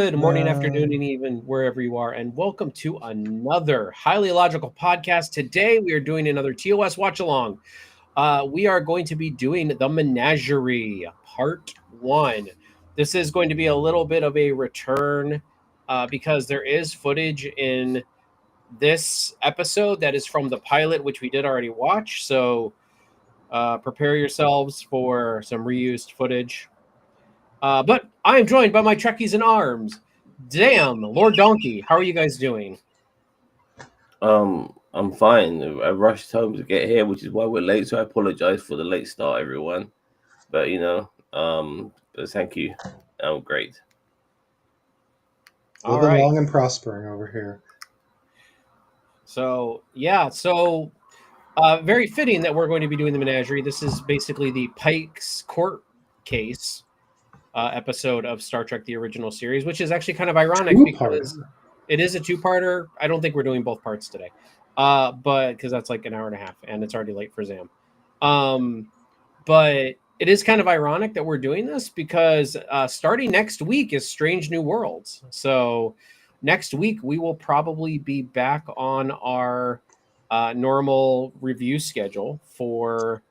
Good morning, afternoon, and even wherever you are, and welcome to another highly illogical podcast. Today, we are doing another TOS Watch-A-Long. We are going to be doing the Menagerie, Part 1. This is going to be a little bit of a return because there is footage in this episode that is from the pilot, which we did already watch. So prepare yourselves for some reused footage. But I am joined by my Trekkies in arms. Damn, Lord Donkey, how are you guys doing? I'm fine. I rushed home to get here, which is why we're late. So I apologize for the late start, everyone. But but thank you. I'm great. Living long and prospering over here. So very fitting that we're going to be doing the Menagerie. This is basically the Pike's Court case episode of Star Trek: The Original Series, which is actually kind of ironic because it is a two-parter. I don't think we're doing both parts today, but because that's like an hour and a half, and it's already late for Zam. But it is kind of ironic that we're doing this because starting next week is Strange New Worlds. So next week we will probably be back on our normal review schedule for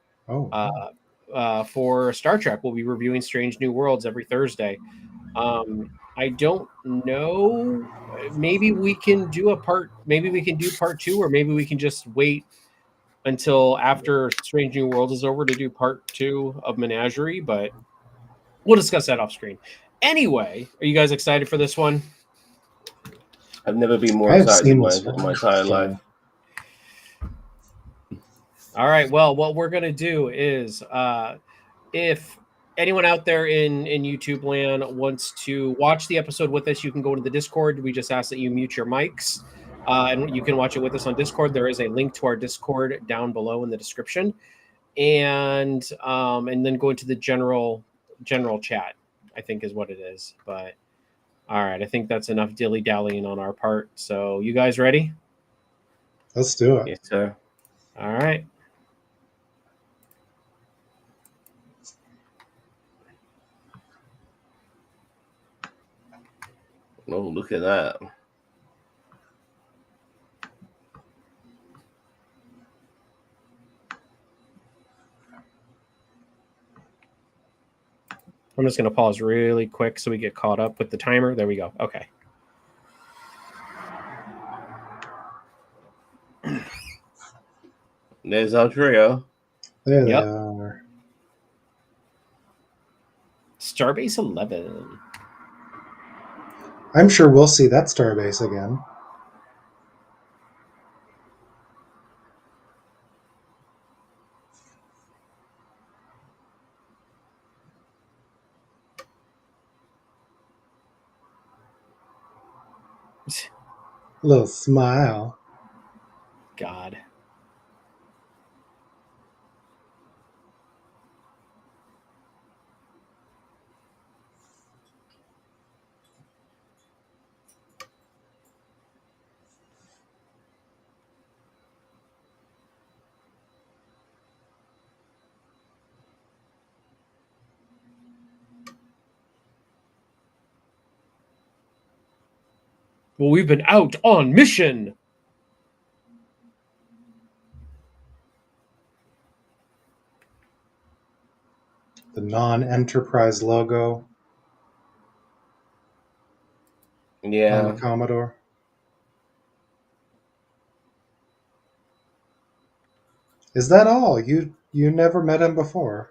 Star Trek. We'll be reviewing Strange New Worlds every Thursday. I don't know. Maybe we can do part 2, or maybe we can just wait until after Strange New Worlds is over to do part 2 of Menagerie, but we'll discuss that off screen. Anyway, are you guys excited for this one? I've never been more excited in my entire life. All right. Well, what we're going to do is if anyone out there in YouTube land wants to watch the episode with us, you can go into the Discord. We just ask that you mute your mics, and you can watch it with us on Discord. There is a link to our Discord down below in the description, and then go into the general chat, I think is what it is. But all right, I think that's enough dilly-dallying on our part. So you guys ready? Let's do it. Yes, sir. All right. Oh, look at that. I'm just going to pause really quick so we get caught up with the timer. There we go. Okay. There's our trio. There they are. Starbase 11. I'm sure we'll see that starbase again. Little smile. God. Well, we've been out on mission. The non-Enterprise logo. Yeah. On the Commodore. Is that all? You never met him before?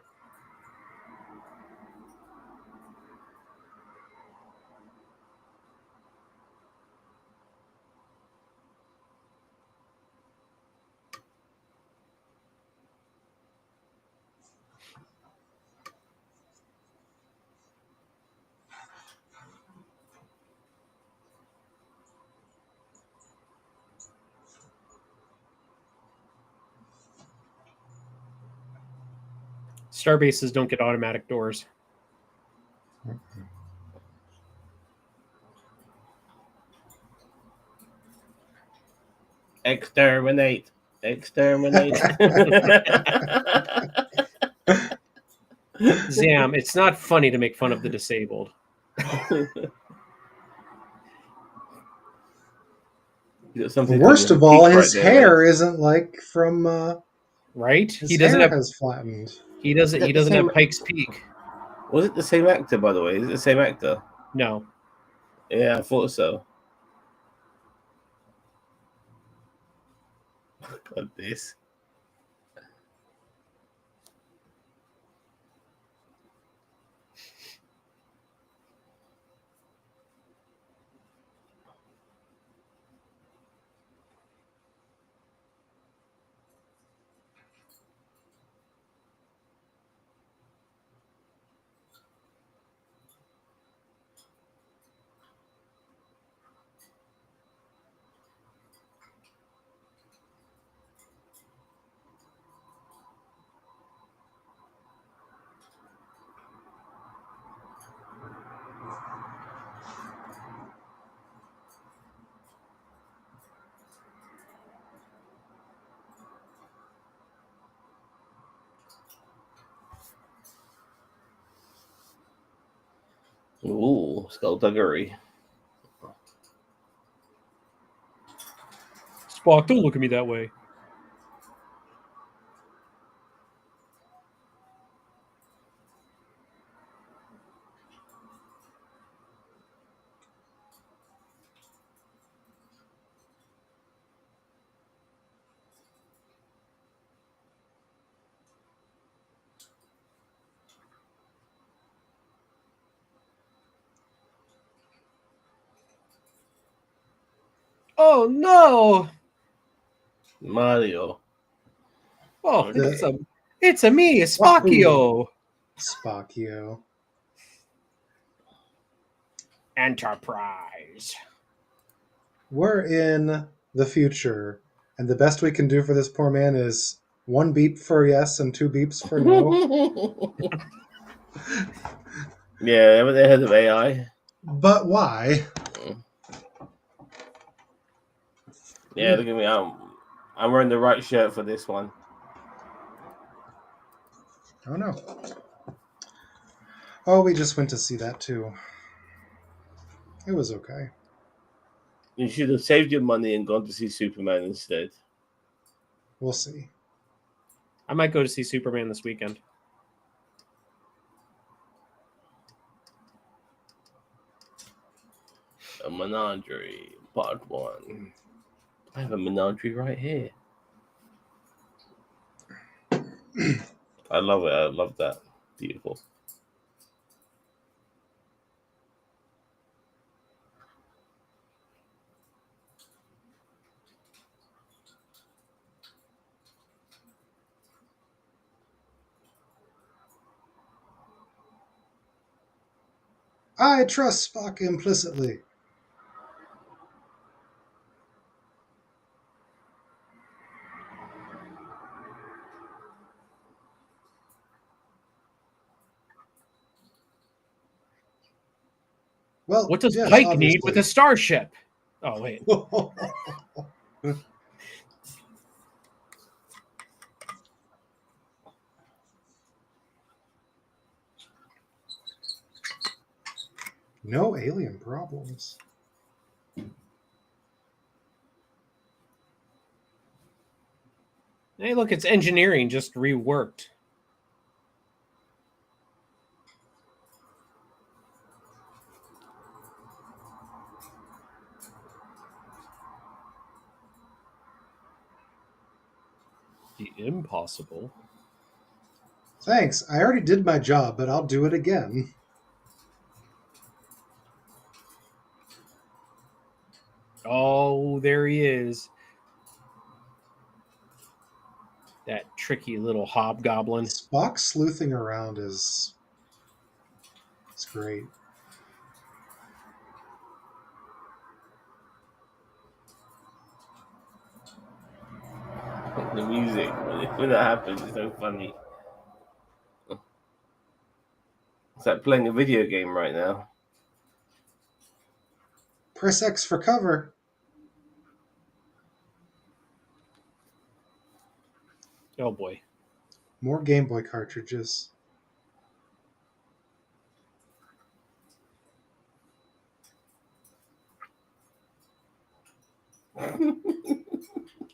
Starbases don't get automatic doors. Exterminate. Zam, it's not funny to make fun of the disabled. You got something Worst on of your all, cheek right his there, hair mate. isn't like from. Right? His hair has flattened. He Is doesn't that the same? have Pike's Peak. Was it the same actor, by the way? Is it the same actor? No. Yeah, I thought so. God, this. Ooh, skullduggery. Spock, don't look at me that way. Oh no! Mario. Oh, Okay. it's a me, a Spockio. Spockio. Enterprise. We're in the future, and the best we can do for this poor man is 1 beep for yes and 2 beeps for no. Yeah, haven't they heard of AI? But why? Yeah, look at me. I'm wearing the right shirt for this one. Oh no. Oh, we just went to see that too. It was okay. You should have saved your money and gone to see Superman instead. We'll see. I might go to see Superman this weekend. A Menagerie, Part 1. I have a Menagerie right here. I love it. I love that. Beautiful. I trust Spock implicitly. Well, What does yes, Pike need with obviously. a starship? Oh wait. No alien problems. Hey, look, it's engineering just reworked. The impossible. Thanks. I already did my job, but I'll do it again. Oh, there he is. That tricky little hobgoblin. Spock sleuthing around is it's great. The music, when that happens, is so funny. It's like playing a video game right now. Press X for cover. Oh boy. More Game Boy cartridges.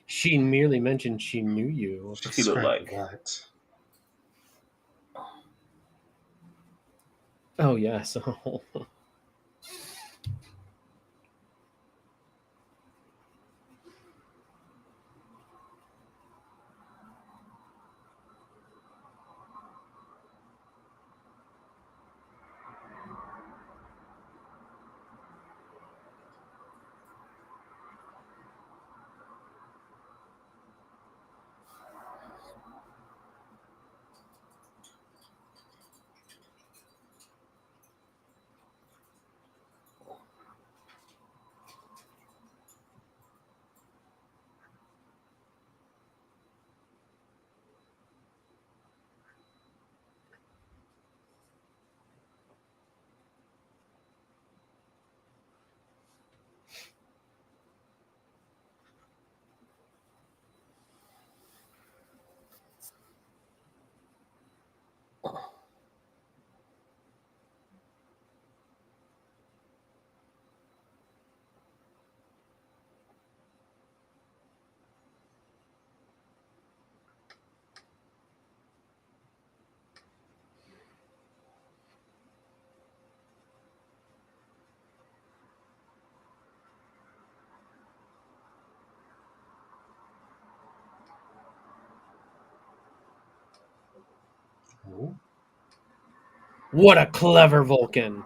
She merely mentioned she knew you. She She looked scratched like. what? Oh yes. Oh. What a clever Vulcan.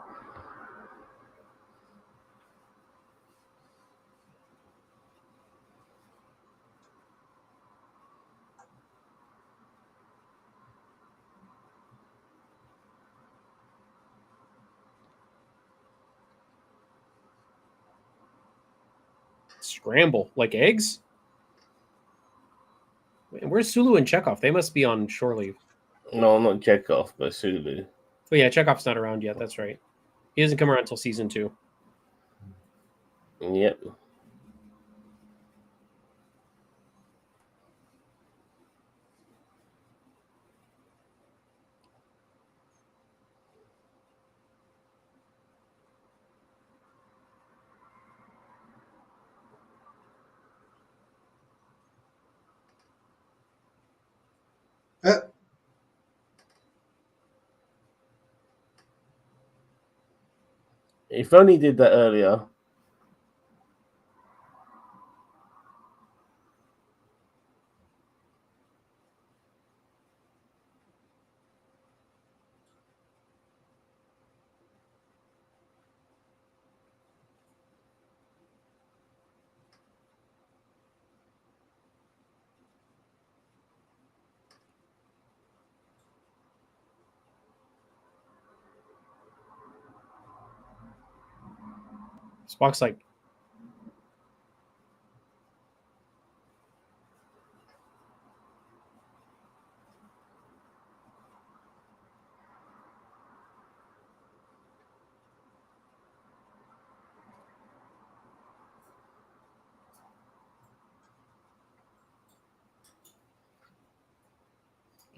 Scramble like eggs. Where's Sulu and Chekhov? They must be on shore leave. No, not Chekhov, but Sulu. Oh yeah, Chekhov's not around yet. That's right. He doesn't come around until season 2. Yep. Uh, If only he did that earlier. Spock's like,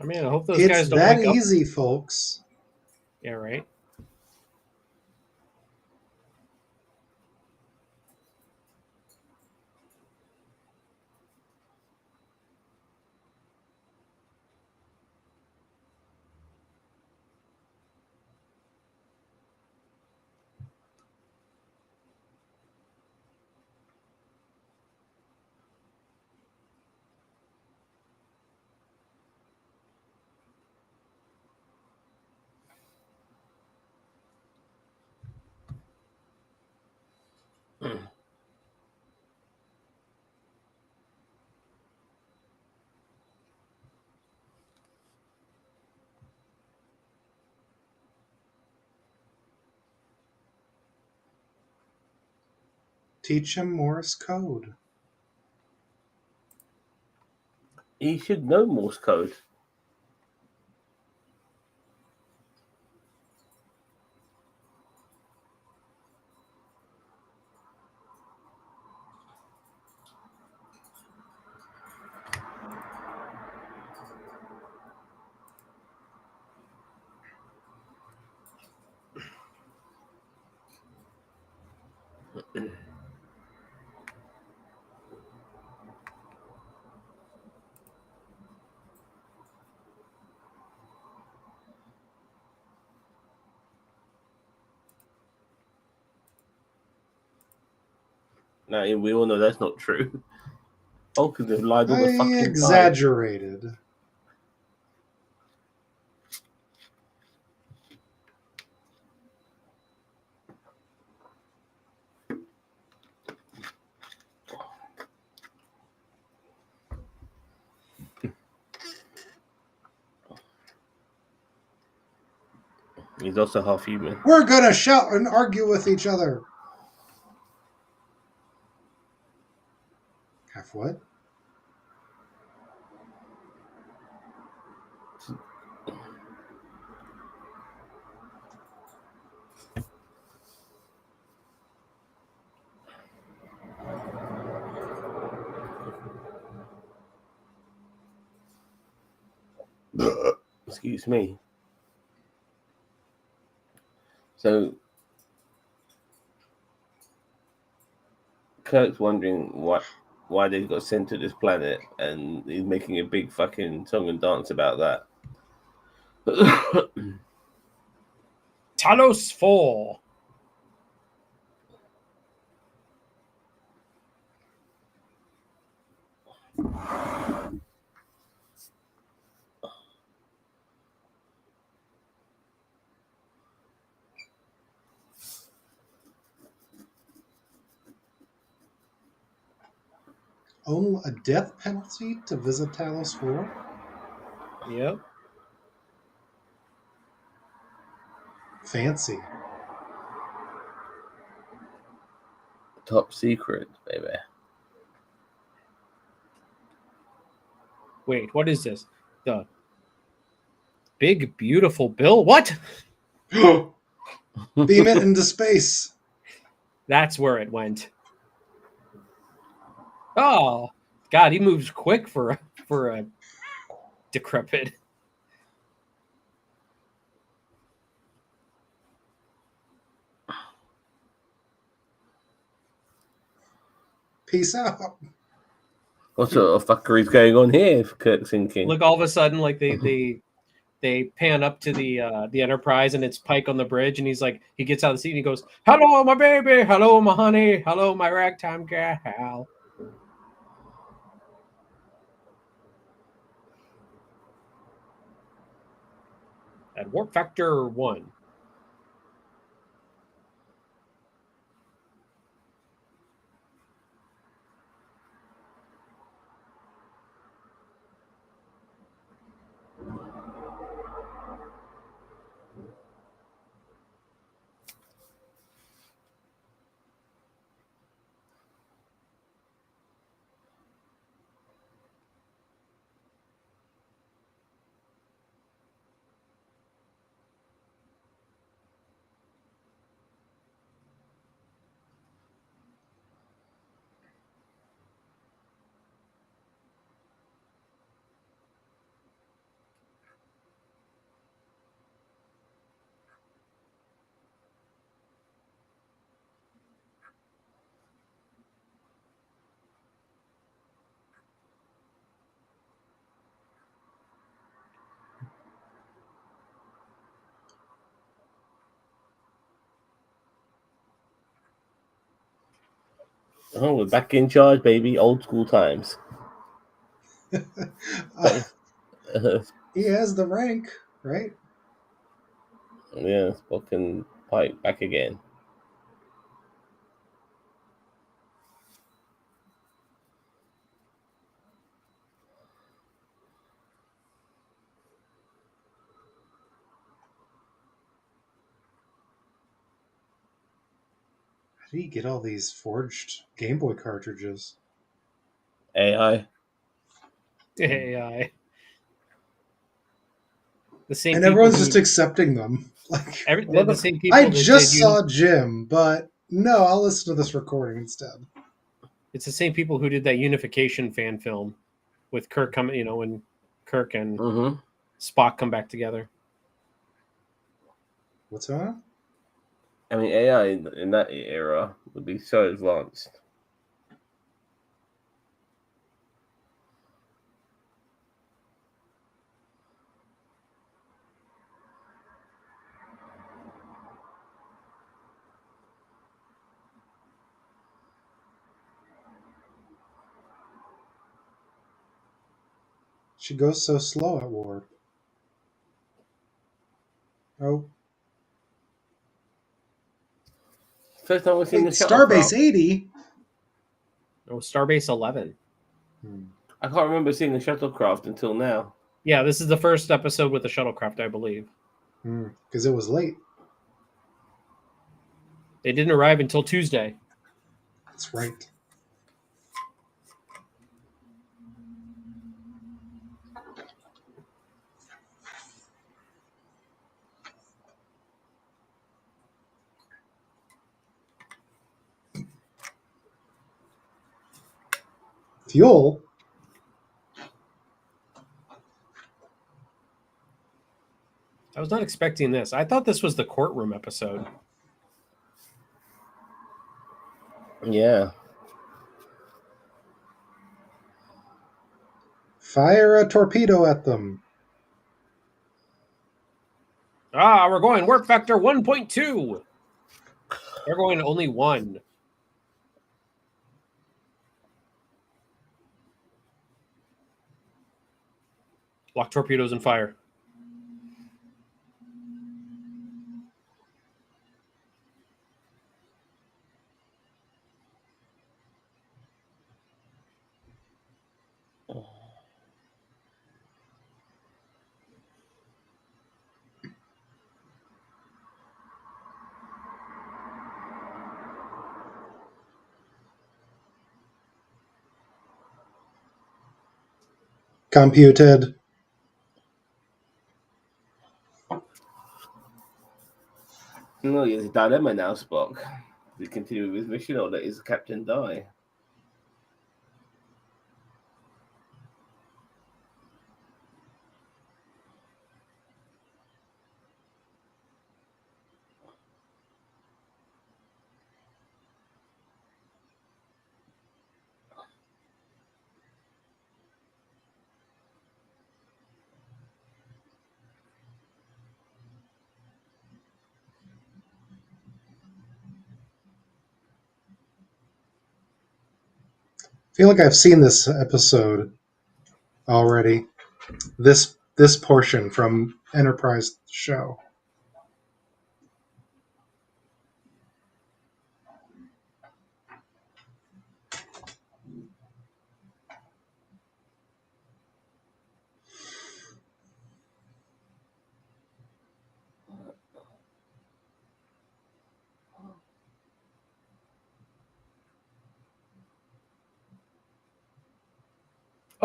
I mean, I hope those it's guys don't that wake up. easy, folks. Yeah, right. Teach him Morse code. He should know Morse code. Now we all know that's not true. Hulk could have lied all the I fucking time. exaggerated. He's also half human. We're gonna shout and argue with each other. Half what? Excuse me. So Kirk's wondering why they got sent to this planet, and he's making a big fucking song and dance about that. Talos 4. Own a death penalty to visit Talos 4? Yep. Fancy. Top secret, baby. Wait, what is this? The big, beautiful bill? What? Beam it into space. That's where it went. Oh, God, he moves quick for a decrepit. Peace out. What sort of fuckery is going on here? Kirk's thinking. Look, all of a sudden, like they pan up to the Enterprise, and it's Pike on the bridge, and he's like, he gets out of the seat and he goes, "Hello, my baby. Hello, my honey. Hello, my ragtime gal." At warp factor 1. Oh, we're back in charge, baby. Old school times. He has the rank, right? Yeah, fucking Pike back again. How do you get all these forged Game Boy cartridges? AI. AI. The same And people everyone's who just accepting them. Like, the same people I that just did saw Jim, but no, I'll listen to this recording instead. it's the same people who did that unification fan film with Kirk coming, when Kirk and Mm-hmm. Spock come back together. What's going on? I mean, AI in that era would be so advanced. She goes so slow at warp. Oh, First time we've seen wait, the shuttlecraft. Starbase 80? Oh, Starbase 11. I can't remember seeing the shuttlecraft until now. Yeah, this is the first episode with the shuttlecraft, I believe. Because it was late. They didn't arrive until Tuesday. That's right. Fuel? I was not expecting this. I thought this was the courtroom episode. Yeah. Fire a torpedo at them. Ah, we're going warp factor 1.2. They're going only 1. Lock torpedoes and fire. Computed. No, he has a dilemma now, Spock. Does he continue with his mission or let his captain die? I feel like I've seen this episode already. This portion from Enterprise show.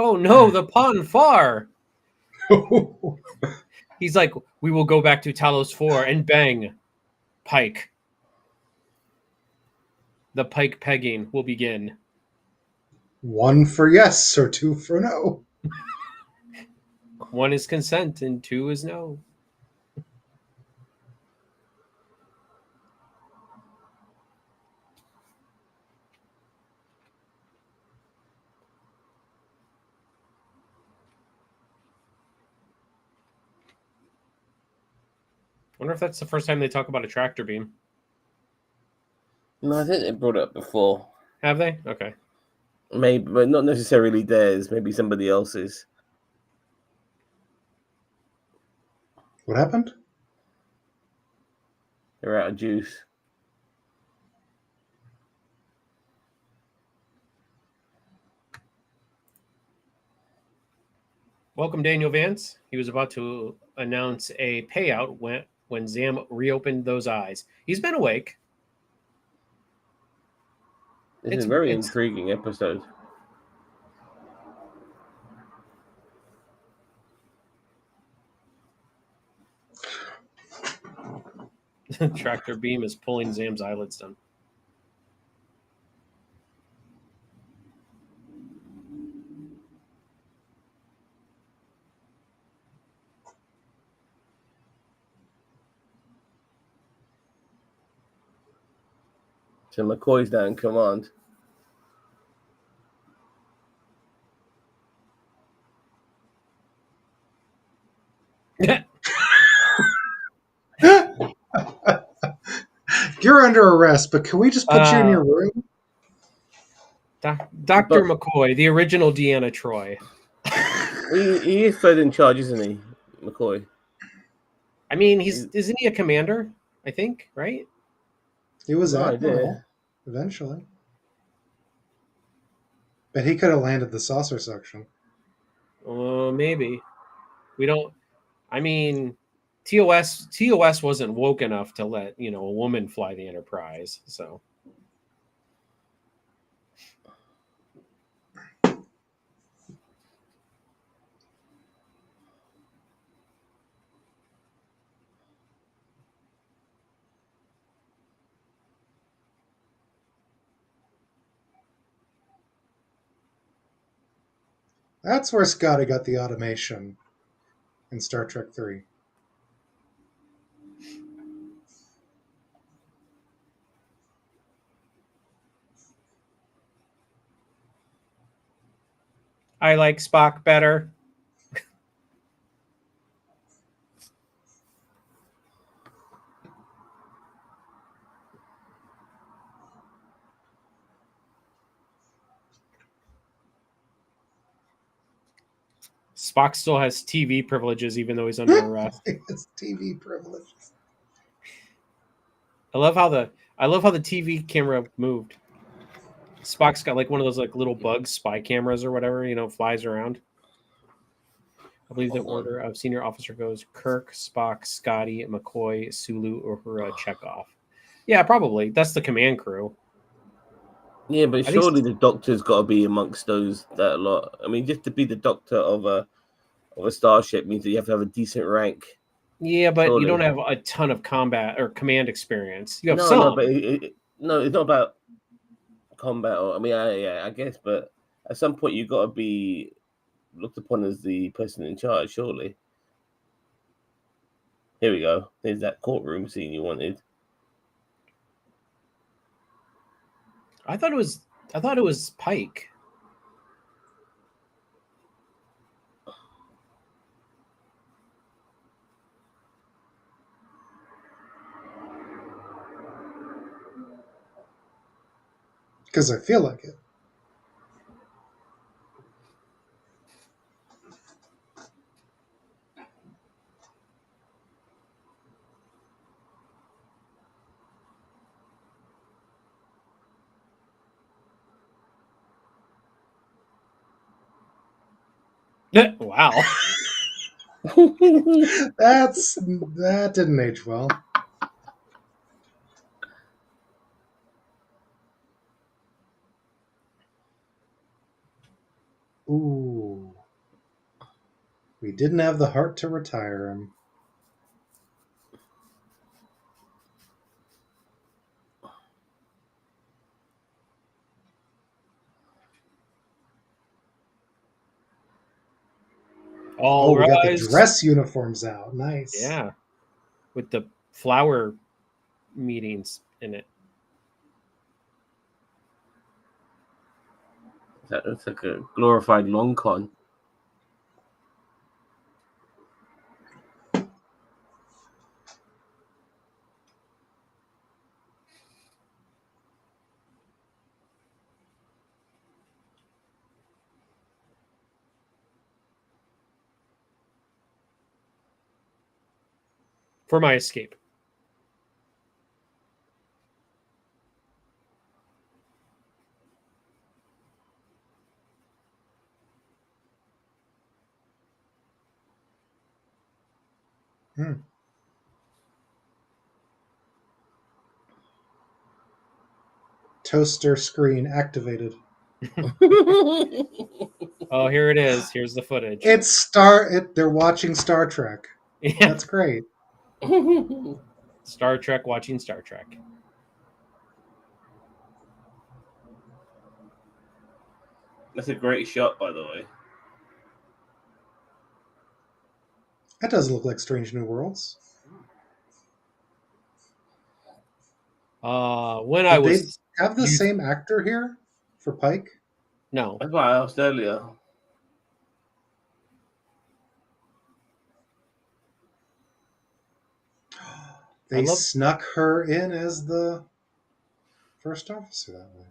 Oh no, the Pon Far. He's like, we will go back to Talos 4 and bang. Pike. The Pike pegging will begin. 1 for yes or 2 for no. 1 is consent and 2 is no. Wonder if that's the first time they talk about a tractor beam. No, I think they brought it up before. Have they? Okay. Maybe, but not necessarily theirs. Maybe somebody else's. What happened? They're out of juice. Welcome, Daniel Vance. He was about to announce a payout when Zam reopened those eyes. He's been awake. It's a very intriguing episode. Tractor beam is pulling Zam's eyelids down. So McCoy's now in command. You're under arrest, but can we just put you in your room? Dr. McCoy, the original Deanna Troy. He is third in charge, isn't he, McCoy? I mean, isn't he a commander? I think, right? He was No admiral idea. eventually, but he could have landed the saucer section. Maybe we don't. I mean, TOS wasn't woke enough to let a woman fly the Enterprise. So That's where Scotty got the automation in Star Trek 3. I like Spock better. Spock still has TV privileges, even though he's under arrest. His TV privileges. I love how the TV camera moved. Spock's got like one of those like little bug spy cameras or whatever, flies around. I believe the order of senior officer goes Kirk, Spock, Scotty, McCoy, Sulu, Uhura, Chekhov. Yeah, probably. That's the command crew. Yeah, but I think surely the doctor's got to be amongst those that lot. I mean, just to be the doctor of a starship means that you have to have a decent rank. Yeah, but surely. You don't have a ton of combat or command experience. You have No, some. no, but no, it's not about combat. I mean, I guess, but at some point you got to be looked upon as the person in charge. Surely. Here we go. There's that courtroom scene you wanted. I thought it was Pike. Because I feel like it. Wow. That didn't age well. Ooh. We didn't have the heart to retire him. All we got the rise. dress uniforms out. Nice. Yeah, with the flower meetings in it. That's like a glorified long con. For my escape. Toaster screen activated. Oh, here it is. Here's the footage. They're watching Star Trek. Yeah. That's great. Star Trek watching Star Trek. That's a great shot, by the way. That does look like Strange New Worlds. When Did I was they have the same actor here for Pike? No. That's what I asked earlier. They snuck her in as the first officer that way.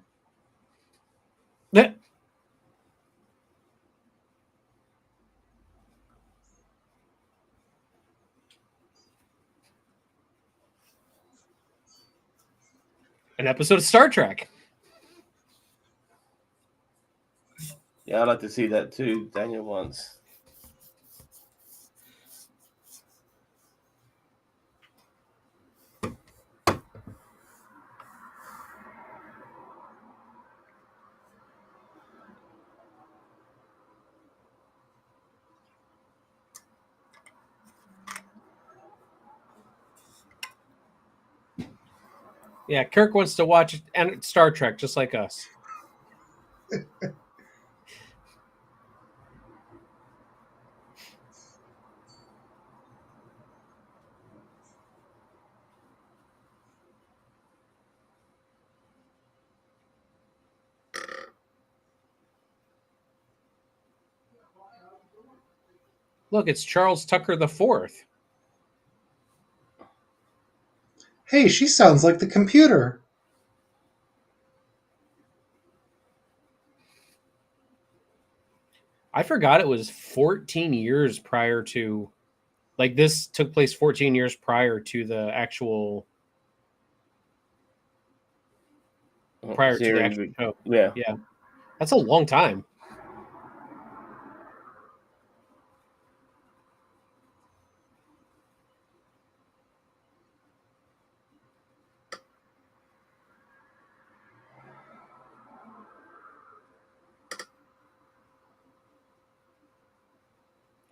an episode of Star Trek. Yeah, I'd like to see that too. Daniel wants. Yeah, Kirk wants to watch Star Trek just like us. Look, it's Charles Tucker IV. Hey, she sounds like the computer. I forgot it was 14 years prior to, like, this took place 14 years prior to the actual, prior to the actual show. Yeah. Yeah, that's a long time.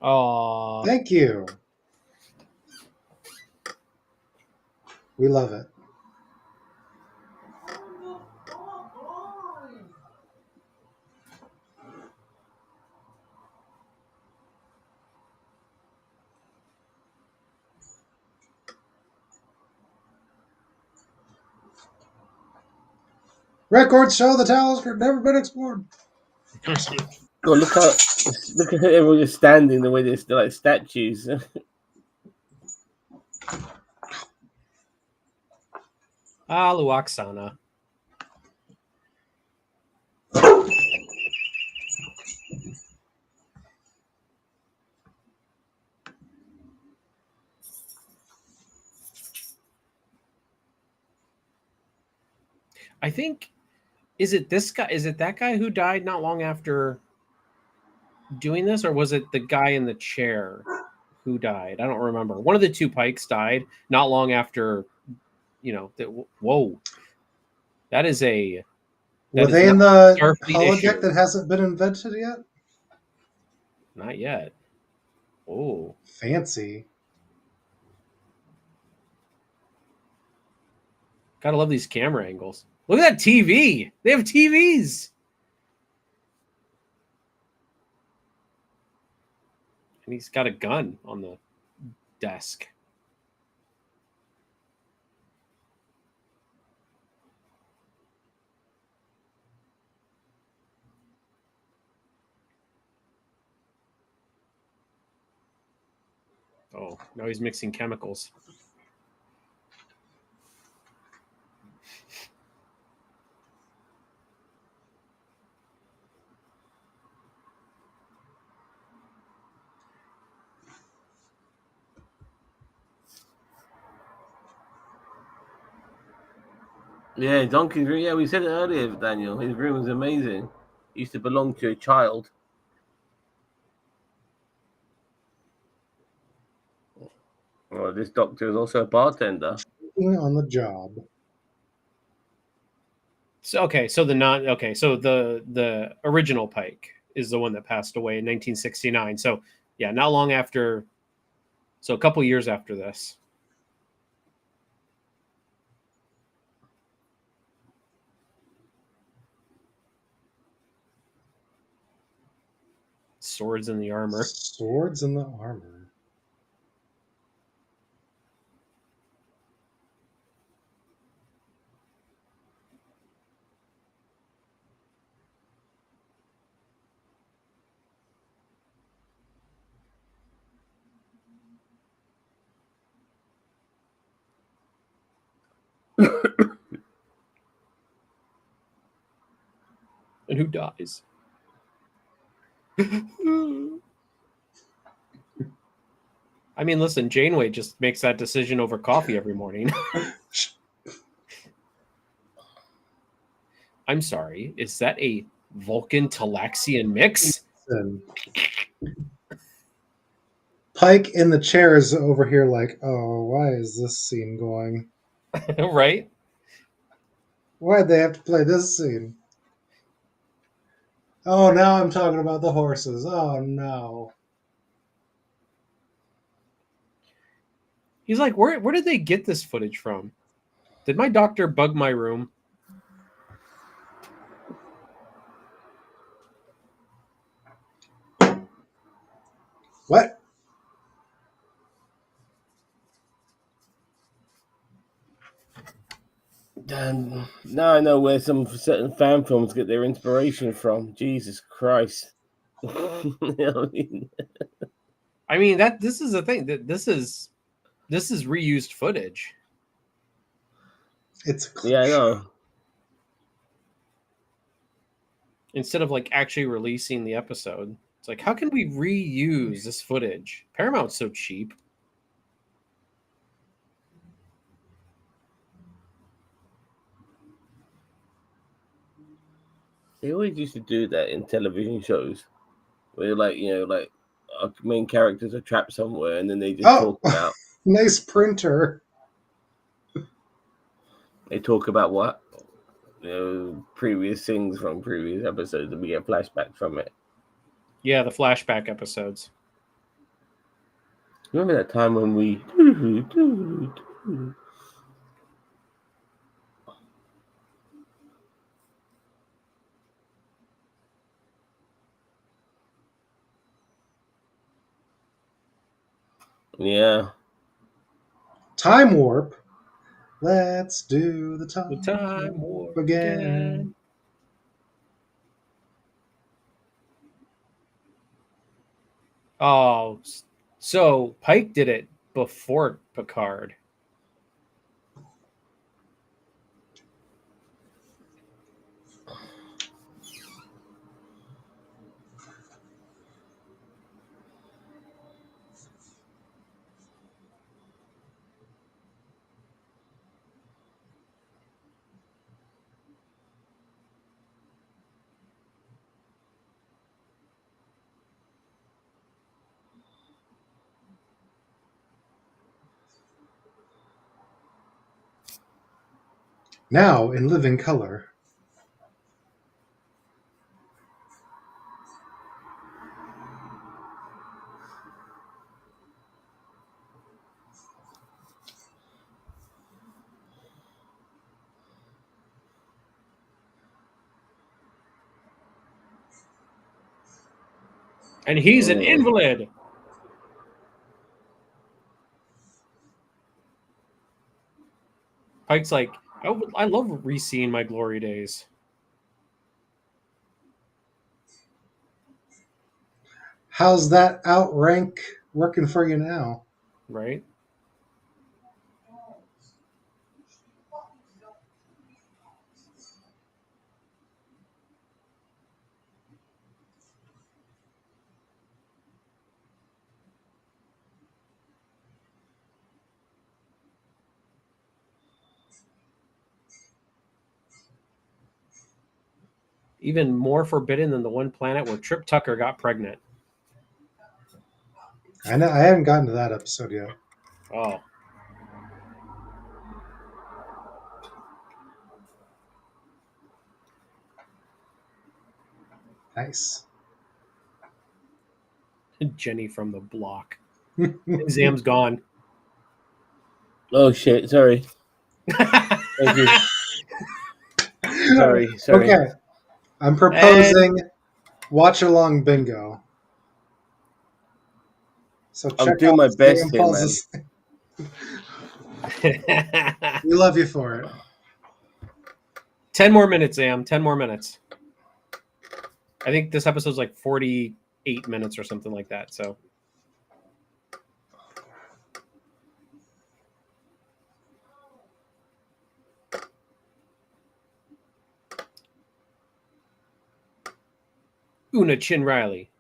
Oh, Thank you. We love it. Records show the towers have never been explored. God, look at how everyone just standing the way they're like statues. Luoxana. I think, is it this guy? Is it that guy who died not long after doing this, or was it the guy in the chair who died? I don't remember. One of the two Pikes died not long after. Whoa, that is a. Were That is they in not the a Starfleet holodeck issue. that hasn't been invented yet? Not yet. Oh, Fancy. gotta love these camera angles. Look at that TV. They have TVs. And he's got a gun on the desk. Oh, now he's mixing chemicals. Yeah, Donkey's room. Yeah, we said it earlier, Daniel. His room was amazing. He used to belong to a child. Well, this doctor is also a bartender. Working on the job. So the original Pike is the one that passed away in 1969. So yeah, not long after. So a couple years after this. Swords in the armor. Swords in the armor. And who dies? I mean, listen, Janeway just makes that decision over coffee every morning. I'm sorry, is that a Vulcan Talaxian mix? And Pike in the chair is over here like, oh, why is this scene going? Right? Why'd they have to play this scene? Oh, now I'm talking about the horses. Oh, no. He's like, where did they get this footage from? Did my doctor bug my room? What? Now I know where some certain fan films get their inspiration from. Jesus Christ. You know what I mean? I mean, that this is the thing. That this is reused footage. It's a clip Yeah, I show. know. Instead of like actually releasing the episode. It's like, how can we reuse this footage? Paramount's so cheap. They always used to do that in television shows where, like, like our main characters are trapped somewhere and then they just Oh, talk about nice printer. what previous things from previous episodes and we get flashbacks from it. Yeah, the flashback episodes. Remember that time when we yeah. Time warp. Let's do the The time, time warp warp again. again. Oh, so Pike did it before Picard. Now in living color. And he's an invalid. Pike's like, I love re-seeing my glory days. How's that outrank working for you now? Right? Even more forbidden than the one planet where Trip Tucker got pregnant. I know I haven't gotten to that episode yet. Oh. Nice. Jenny from the block. Zam's gone. Oh shit, sorry. Thank you. Sorry. Okay. I'm proposing watch-along bingo. So check I'm doing out my best Sam here, man. Paul's. We love you for it. 10 more minutes, Zam. 10 more minutes. I think this episode's like 48 minutes or something like that. So Una Chin Riley.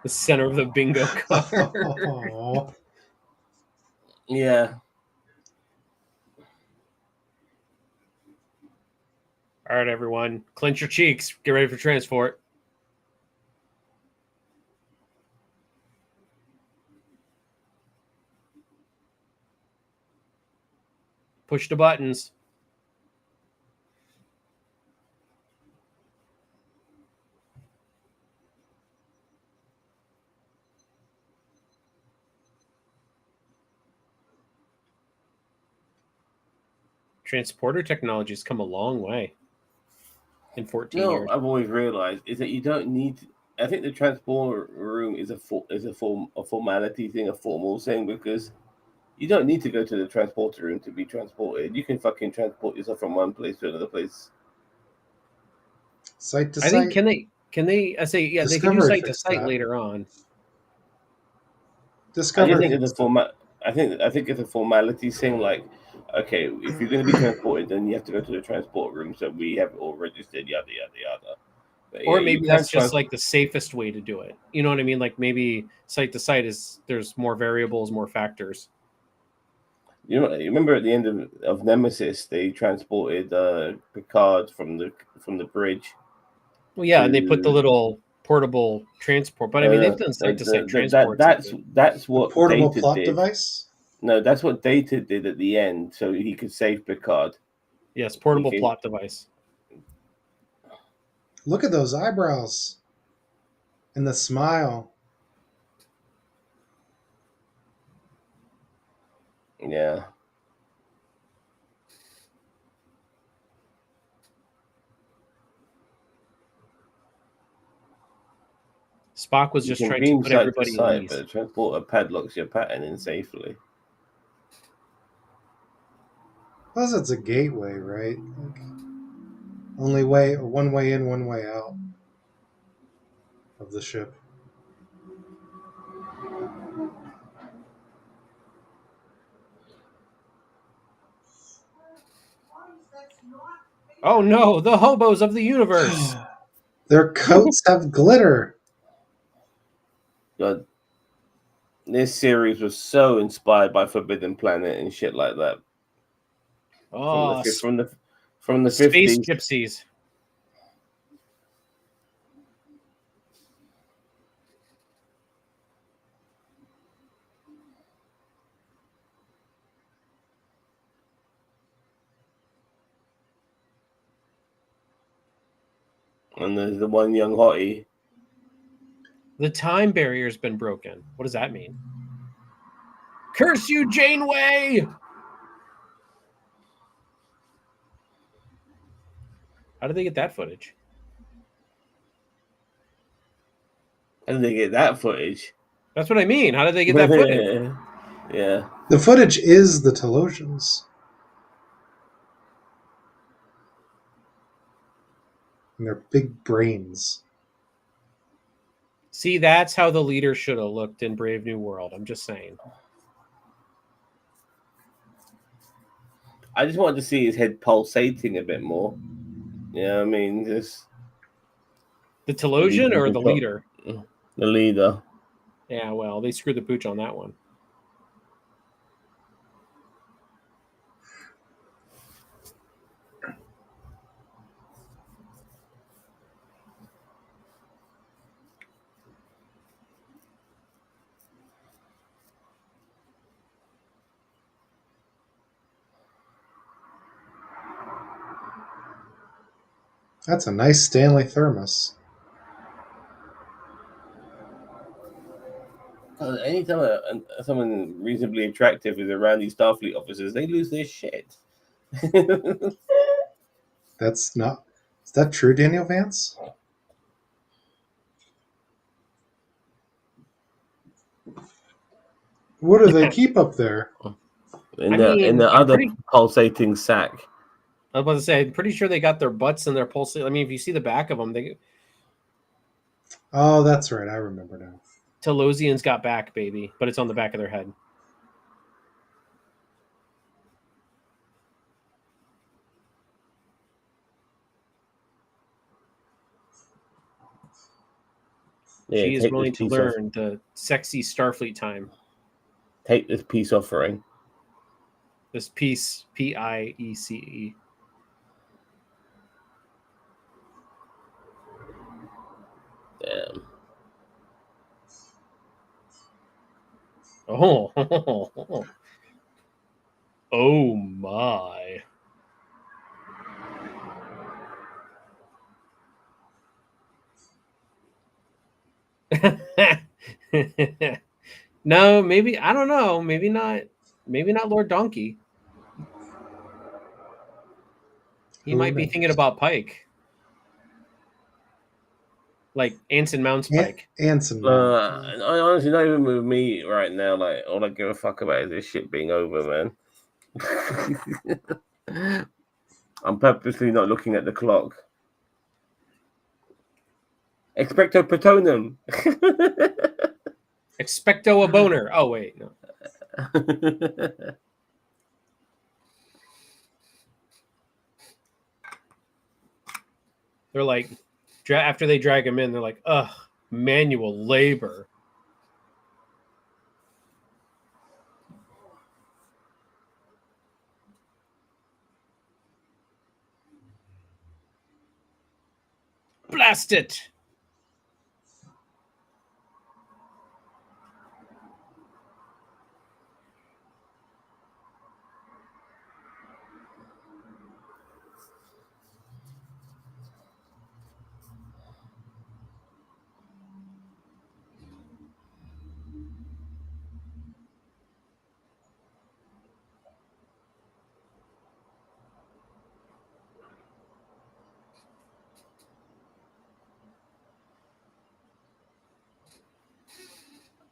The center of the bingo card. Oh, Yeah. All right, everyone. Clench your cheeks. Get ready for transport. Push the buttons. Transporter technology has come a long way in 14 years. I've always realized is that you don't need. I think the transport room is a formality thing, a formal thing, because you don't need to go to the transporter room to be transported. You can fucking transport yourself from one place to another place. site to I think site. I say yeah, they can do Discovery site to fixed site that. later on. I just Discovery think it's a fixed that. format. I think it's a formality thing. Like, okay, if you're going to be transported, then you have to go to the transport room. So we have it all registered. Yada yada yada. But Or yeah, you maybe can that's just trans. like the safest way to do it. You know what I mean? Like maybe site to site is there's more variables, more factors. You know, you remember at the end of Nemesis, they transported Picard from the bridge Well, yeah, and they put the to little portable transport, but I mean they've done site to site transports. that's A what portable Data plot did. device. No, that's what Data did at the end, so he could save Picard. Yes, He portable can, plot device. Look at those eyebrows and the smile. yeah. Spock was You just can trying to beam put site to everybody at site, but ease. the transporter padlocks your pattern in safely. Plus, it's a gateway, right? Like, only way, one way in, one way out of the ship. Oh no, the hobos of the universe. Their coats have glitter. God, this series was so inspired by Forbidden Planet and shit like that from the Oh, fifth from the space 50s. gypsies. And there's the one young hottie. The time barrier's been broken. What does that mean? Curse you, Janeway! How did they get that footage? How did they get that footage? That's what I mean. How did they get that footage? Yeah. The footage is the Telosians. And their big brains. See, that's how the leader should have looked in Brave New World. I'm just saying. I just wanted to see his head pulsating a bit more. Yeah, I mean, just The Telosian or the the leader? leader. Yeah, well, they screwed the pooch on that one. That's a nice Stanley thermos. Anytime someone reasonably attractive is around these Starfleet officers, they lose their shit. That's not. Is that true, Daniel Vance? What do they keep up there? in I the mean, other pulsating sack. I was about to say, I'm pretty sure they got their butts and their pulse. I mean, if you see the back of them, Oh, that's right. I remember now. Telosians got back, baby, but it's on the back of their head. Yeah, She is take willing this to peace off. learn the sexy Starfleet time. Take this peace offering. This piece, Piece. Damn. Oh, oh my. No, maybe I don't know. Maybe not. Maybe not Lord Donkey. He Who might be knows? thinking about Pike, like Anson Mount's Pike. Anson. I honestly, not even with me right now. Like, all I give a fuck about is this shit being over, man. I'm purposely not looking at the clock. Expecto Patronum. Expecto a boner. Oh wait, no. They're like, after they drag him in, they're like, ugh, manual labor. Blast it.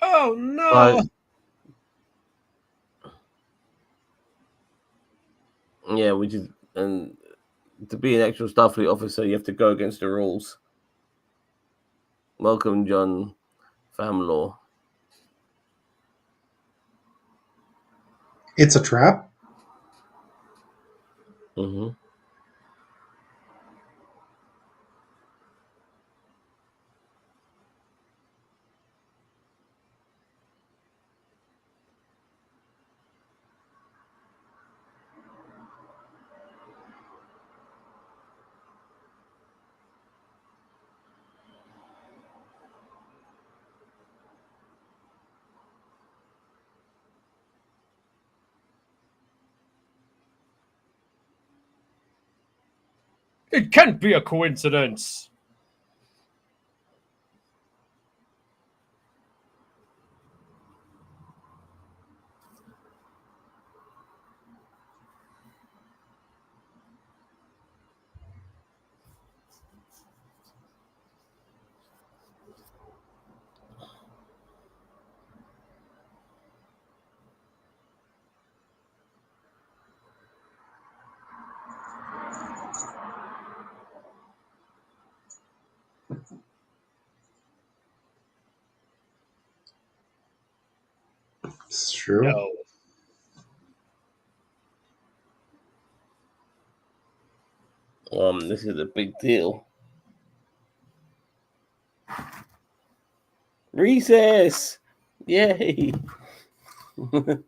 Oh no. Yeah, which is, and to be an actual Starfleet officer, you have to go against the rules. Welcome, John Famlaw. It's a trap? Mm-hmm. It can't be a coincidence. It's true. No. This is a big deal. Recess! Yay! You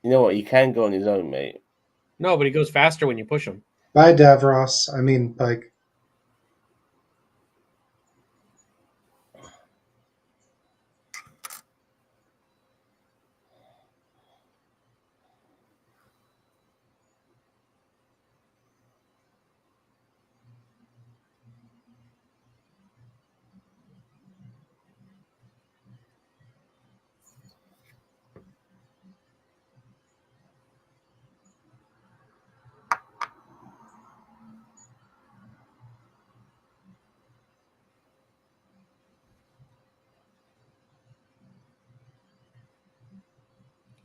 know what? He can go on his own, mate. No, but he goes faster when you push him. Bye, Davros. I mean, Pike.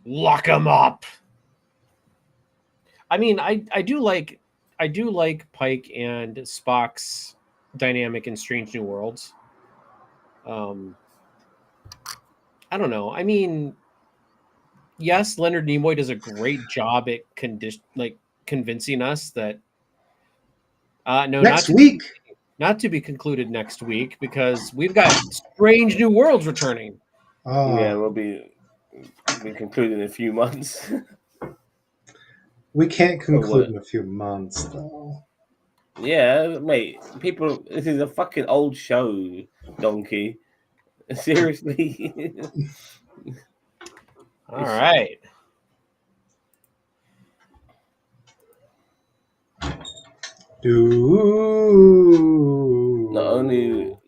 Lock him up. I mean, I do like Pike and Spock's dynamic in Strange New Worlds. I don't know. I mean, yes, Leonard Nimoy does a great job at convincing us that No, Next week. not to be concluded next week because we've got Strange New Worlds returning. Yeah, we'll be concluded in a few months. We can't conclude what? in a few months, though. Yeah, mate. People, this is a fucking old show, donkey. Seriously. All right.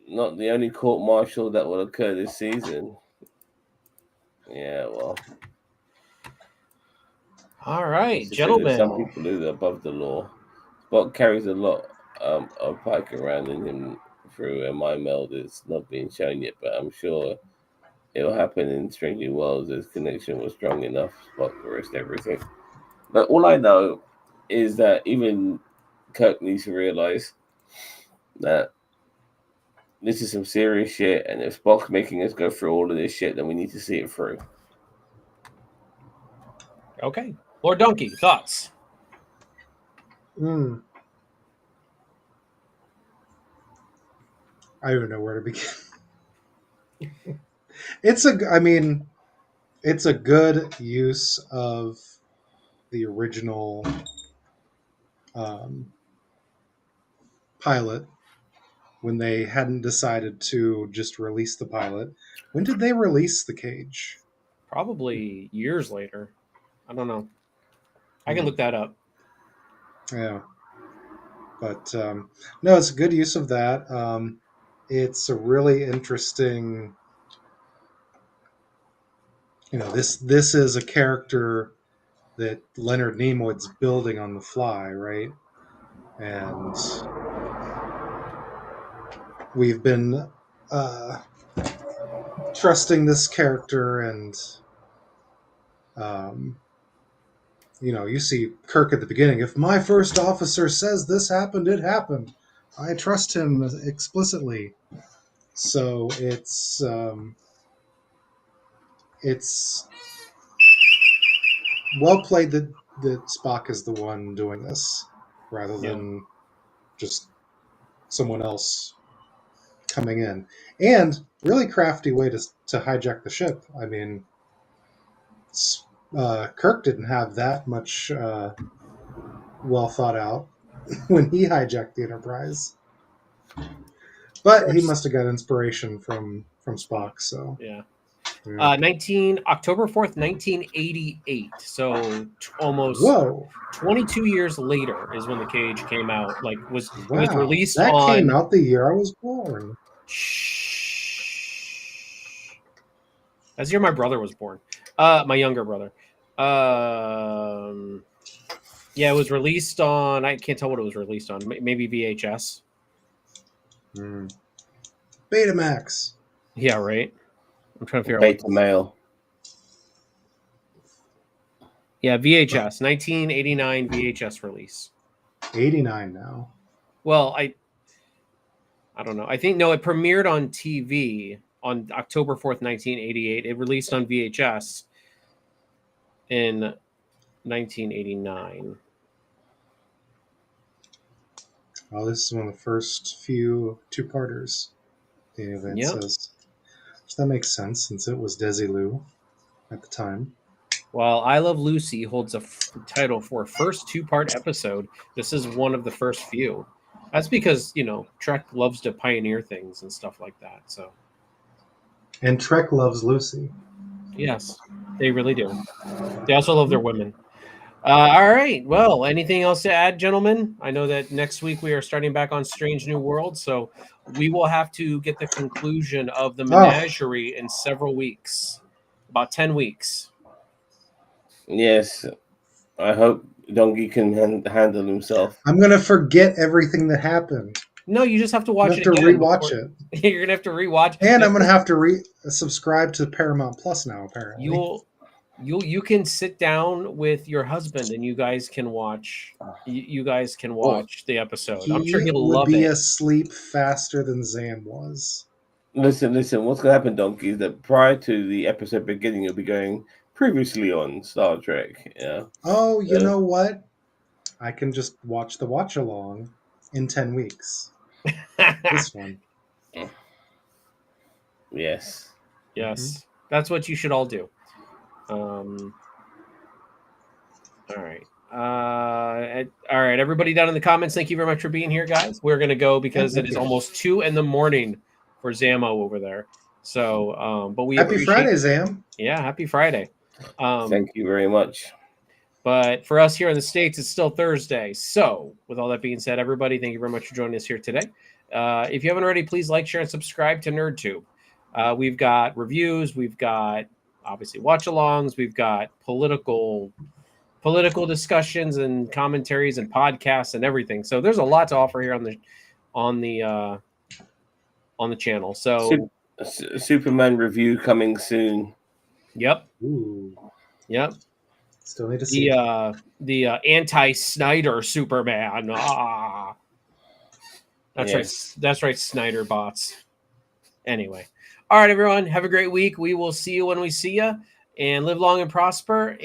Not the only court martial that will occur this season. Yeah, well. All right, There's some gentlemen. people who are above the law. Spock carries a lot of Pike around in him through my meld. It's not being shown yet, but I'm sure it'll happen in Strange New Worlds. His connection was strong enough. Spock to risk everything. But all I know is that even Kirk needs to realize that this is some serious shit, and if Spock's making us go through all of this shit, then we need to see it through. Okay. Lord Donkey, thoughts? I don't know where to begin. It's a good use of the original pilot when they hadn't decided to just release the pilot. When did they release the cage? Probably years later. I don't know. I can look that up. Yeah. But no, it's a good use of that. It's a really interesting. This is a character that Leonard Nimoy's building on the fly, right? And we've been trusting this character, and you see Kirk at the beginning. If my first officer says this happened, it happened. I trust him explicitly. So it's well played that Spock is the one doing this rather than just someone else coming in. And really crafty way to hijack the ship. I mean, Kirk didn't have that much well thought out when he hijacked the Enterprise, but he must have got inspiration from Spock. So yeah. October 4th, 1988. So almost 22 years later is when the cage came out. It was released that came out the year I was born. That's the year my brother was born. My younger brother. Yeah, it was released on. I can't tell what it was released on. Maybe VHS. Betamax. Yeah, right. I'm trying to figure out. Betamail. Yeah, VHS. 1989 VHS release. 89 now. Well, I don't know. I think it premiered on TV on October 4th, 1988. It released on VHS in 1989. Oh, this is one of the first few two-parters. The event says. So that makes sense since it was Desilu at the time. While I Love Lucy holds a title for first two-part episode, this is one of the first few. That's because, Trek loves to pioneer things and stuff like that. So, and Trek loves Lucy. Yes, they really do. They also love their women. All right. Well, anything else to add, gentlemen? I know that next week we are starting back on Strange New World, so we will have to get the conclusion of the Menagerie in several weeks, about 10 weeks. Yes. I hope Donkey can handle himself. I'm going to forget everything that happened. No, you just have to watch it again. You have to rewatch it. You're going to have to rewatch. And I'm going to have to subscribe to Paramount Plus now, apparently. You can sit down with your husband and you guys can watch. You guys can watch the episode. I'm sure he'll love it. He would be asleep faster than Zam was. Listen. What's going to happen, Donkey, is that prior to the episode beginning, you'll be going previously on Star Trek. Yeah. Oh, you know what? I can just watch the watch-along in 10 weeks. This one. Yes. Yes, that's what you should all do. All right. All right, everybody down in the comments, thank you very much for being here, guys. We're gonna go because it is almost 2 a.m. for Zamo over there. So, but we Happy appreciate. Friday, Zam. Yeah, happy Friday. Thank you very much. But for us here in the States, it's still Thursday. So, with all that being said, everybody, thank you very much for joining us here today. If you haven't already, please like, share, and subscribe to NerdTube. We've got reviews. We've got, obviously, watch-alongs. We've got political discussions and commentaries and podcasts and everything. So there's a lot to offer here on the channel. So Superman review coming soon. Yep. Ooh. Yep. Still need to see the anti-Snyder Superman. That's right. That's right, Snyder bots. Anyway. All right, everyone. Have a great week. We will see you when we see you, and live long and prosper.